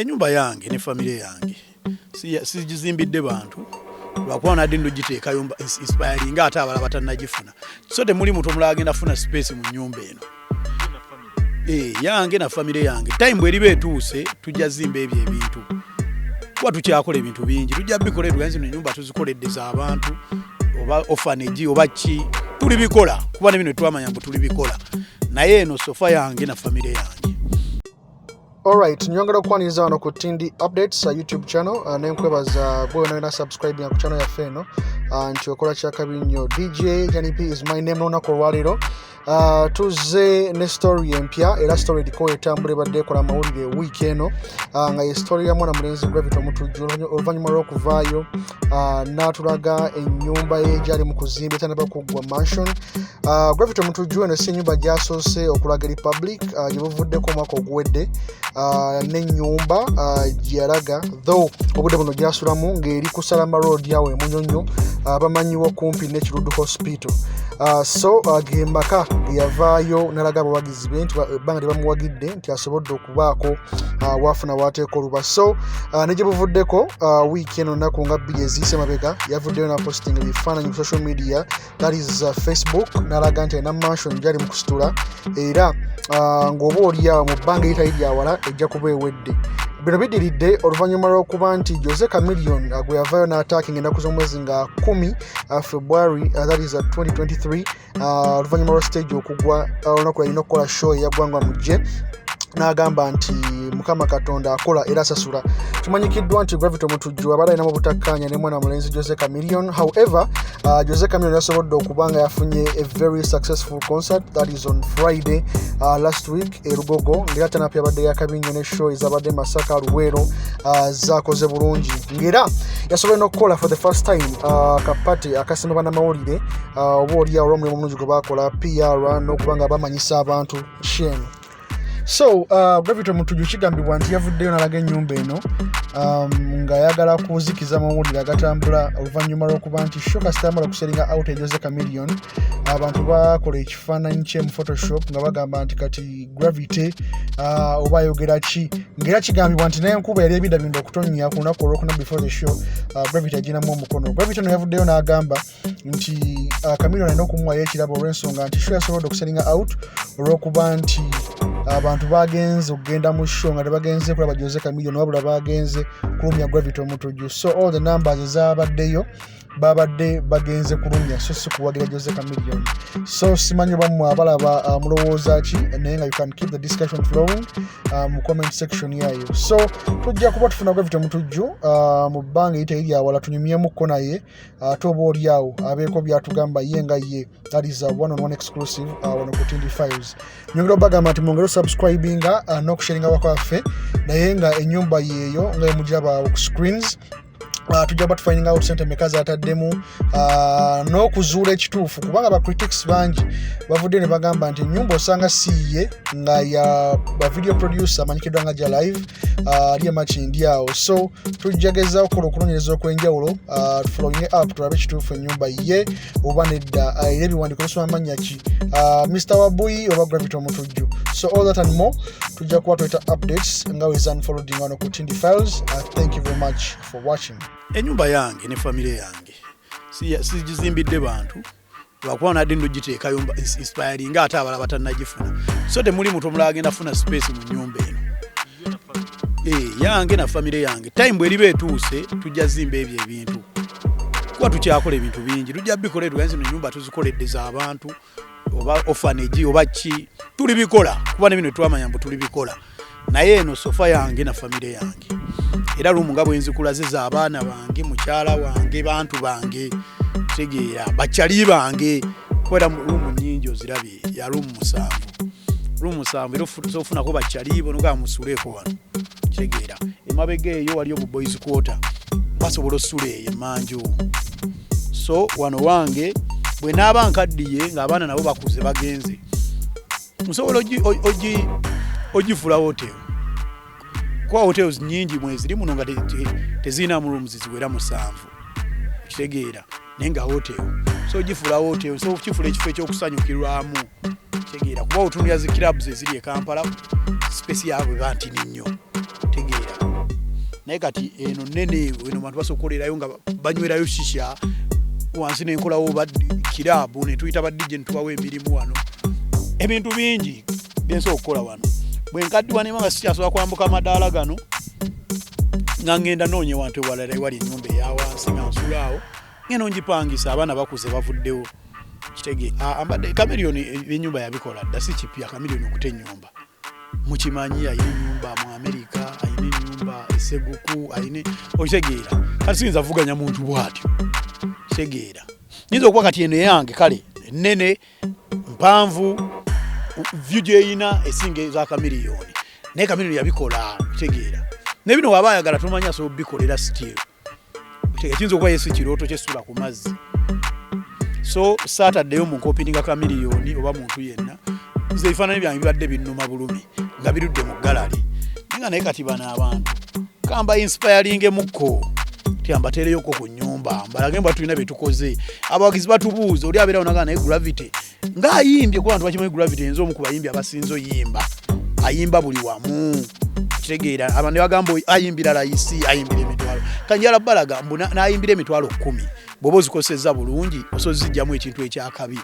Nyumba yange ne family yange sijizimbidde bantu lwakuba nadde ndogiteeka yomba inspiring ate abala batannagifuna so temuli muntu omulala agenda funa space mu nyumba eno yange na family yange time bweriba etuuse tujja zimba ebyo ebintu kuba tukyakola ebintu bingi tujja bikola tugenze mu nyumba tuzikoleddeza abantu oba orphanage oba ki tuli bikola kuba ne bino twamanya mbu tuli bikola naye eno sofa yange na family yange. Alright, nyongera okwaniriza wano ku Tindi Updates YouTube channel nenkwebaza gwe wena subscribe ku channel yaffe eno nti okola kyakabi nnyo. DJ Johnny P is my name n'olunaku olwaleero tuze ne story empya era story ediko etambula ebadde ekola amawulire week eno nga ye story ya mwana mulenzi Gravity Omutujju oluvannyuma lw'okuvaayo n'atulaga ennyumba ye gyali mu kuzimba etandaba kuggwa mansion. Gravity Omutujju eno si ennyumba gy'asoose okulaga eri public gye buvuddeko omwaka oguwedde n'ennyumba gyeyalaga though obudde buno gyasulamu ng'eri ku Salama Road yawe Munyonyo bamanyiwo kumpi n'Ekiruddu Hospital. So gembaka yavaayo nalaga abawagizi be nti ebbanga tebamuwagidde nti asobodde okubaako wafuna waateeka oluba. So negye buvuddeko wiiki eno nnaku nga bbiri eziyise mabega yavuddeyo naposting ebifaananyi ku social media that is Facebook nalaga nti alina mansion gyali mu kusitula era ng'oba oliawo mu bbanga eritali lyawala ejja kuba ewedde. Bino biddiridde oluvannyuma lw'okuba nti Jose Chameleone gwe yavaayo n'attacking ennaku z'omwezi nga 10 February that is 2023 oluvannyuma lwa stage okugwa olunaku yalina okukola show eyaggwanga mu gye n'agamba nti Mukama Katonda akola era asasula. Kimanyikiddwa nti Gravity Omutujju abadde alinamu obutakkaanya ne mwana mulenzi Jose Chameleone. However, Jose Chameleone yasobodde okuba nga yafunye a very successful concert that is on Friday last week e Lugogo ng'era tanapi abadde yakabi nnyo ne show ezabadde Masaka Luweero zaakoze bulungi ng'era yasobodde n'okukola for the first time kapate akasemba bannamawulire oba oliawo olw'omulimu omulungi gwe baakola PR n'okuba nga bamanyisa abantu shame. So Gravity Omutujju kigambibwa nti yavuddeyo n'alaga ennyumba eno nga ayagala kuzikiza amawulire agatambula oluvannyuma lw'okuba nti show kasitambula kuseringa out Jose Chameleone abantu bakola ekifaananyi kye mu Photoshop nga bagamba nti kati Gravity oba ayogera ki ng'era kigambibwa nti n'enkuba yali ebiddabindo okutonnya ku lunaku olwokuna before the show Gravity aginamu omukono. Gravity ono yavuddeyo n'agamba nti Chameleone alina okumuwayo ekirabo olw'ensonga nti show yasobodde okuseringa out olw'okuba nti abantu bagenze okugenda mu show nga tebagenze kulaba Jose Chameleone wabula bagenze kulumya Gravity Omutujju. So all the numbers ezabaddeyo babadde bagenze kulumya so si kuwagira Jose Chameleone. So simanyi bammwe abalaba mulowooza ki naye nga you can keep the discussion flowing mu comment section yayo. So tujja kuba tufuna Gravity Omutujju mu bbanga erita eryawala tunyumyemukko naye ate oba oliawo abeeko byatugamba ye nga ye that is a one-on-one exclusive wano ku Tindi Files. Nyongera obagamba nti mwongere subscribinga n'okusharinga wakwaffe naye nga ennyumba yeeyo nga emujaba ku screens tujja batufinding out sente mekazi ataddemu n'okuzuula ekituufu kubanga ba critics bangi bavudde ne bagamba nti ennyumba osanga siye nga ya ba video producer amanyikiddwa nga ja live ali emakindi awo. So tujjageza okukola okunoonyereza okwenjawulo following up tulabe ekituufu ennyumba ye oba nedda era ebiwandiiko bisoma amannya ki Mr. Wabuyi oba Gravity Omutujju. So all that and more tujja kuba tweta updates nga we unfollowing wano ku Tindi Files. Thank you very much for watching. Nyumba yange ne family yange sijizimbidde bantu lwakuba nadde ndogiteeka yomba inspiring ate abala batannagifuna so temuli muntu omulala agenda funa space mu nyumba eno yange na family yange time bweriba etuuse tujja zimba ebyo ebintu kuba tukyakola ebintu bingi tujja bikola tugenze mu nyumba tuzikoleddeza abantu oba orphanage oba ki tuli bikola kuba ne bino twamanya mbu tuli bikola naye eno sofa yange na family yange era lumu nga bwenzikulaziza abaana bange mukyala wange bantu bange tegeera bakyali bange kwera lumu nnyingi ozirabye ya lumu musanvu era ofunako bakyali bo noga musuleko wano tegeera emabega eyo waliyo mu boys quarter basobola osula eyo emanju. So wano wange bwe naaba nkaddiye ng'abaana nabo bakuze bagenze nsobola ogifula hotel kwa hotels nyingi mwezi limu nga tezina mu rooms ziwera musanvu kitegeera nenga hotel so gifula hotel so kifula ekifo ekyokusanyukirwamu kitegeera kuba otundu ya zi clubs eziri e Kampala space yaabwe banti nnyo tegeera naye kati eno nene eno abantu basokolerayo nga banywerayo shisha wansi n'enkolawo ba kirabu ne tuyita ba DJ ne tubawa emirimu wano ebintu bingi byensobola okukola wano bwe nkaddiwa ne nga sikyasobola kwambuka amadaala gano nga ngenda noonye wantu ewalala ewali ennyumba eyawansi nga nsulaawo ngeno ngipangisa abaana bakuze bavuddewo kitege ambadde Chameleone enyumba yabikola dda si kipya Chameleone okuta ennyumba mukimanyi ayina ennyumba mu Amerika ayina ennyumba eseguku ayina okitegeera kati siyinza vuganya muntu bw'atyo kitegeera nyinza okuba kati eno yange kale nene mpanvu view gyeyina esinga eza Chameleone naye Chameleone yabikola kitegeera ne bino waba ayagala tomanya so bikolera still kiyinza okuba yesu kirooto kyesula ku mazzi so Saturday mu nkopinga Chameleone oba muntu yenna nze ifanana byange bibadde binnuma bulumi nga birudde mu gallery nga naye kati bana abantu kamba inspiring mukko tiambatereyo ko ku nyumba mbalage mba tulina betukoze abawagizi batubuuza oli abeera onaga naye Gravity nga ayimbye ko abantu bakimanyi Gravity enzo omu ku bayimbi abasinzo yimba ayimba buli wamu kitegeera abantu bagamba ayimbira layisi ayimbira emitwalo kanjala balaga mbuna nayimbira emitwalo 10 bobo zikosezza bulungi osozijjamu ekintu ekyakabi